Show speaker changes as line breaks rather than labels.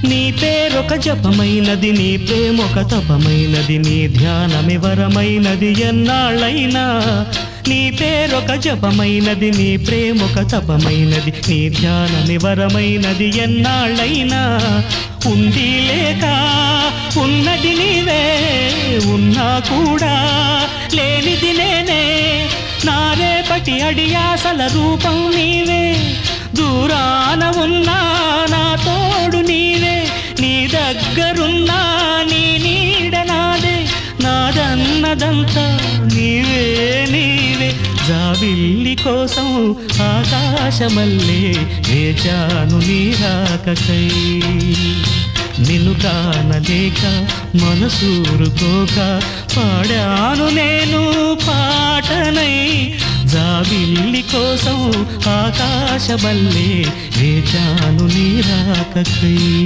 నీ పేరొక జపమైనది, నీ ప్రేమొక తపమైనది, నీ ధ్యానమి వరమైనది ఎన్నాళ్ళైనా. నీ పేరొక జపమైనది, నీ ప్రేమొక తపమైనది, నీ ధ్యానమి వరమైనది ఎన్నాళ్ళైనా. ఉండి లేక ఉన్నది నీవే, ఉన్నా కూడా లేనిది నేనే. నా రేపటి అడియాసల రూపం నీవే, దూరాన ఉన్నా నా తోడు నీవే. నీ దగ్గరున్నా నీ నీడ నాదే, నాదన్నదంతా నీవే నీవే. జాబిల్లి కోసం ఆకాశమల్లే వేచాను నీ రాకకై. నిన్ను కానలేక మనసూరుకోక పాడాను నేను పాటనై. జాబిల్లి కోసం ఆకాశమల్లే వేచాను నీ రాకకై.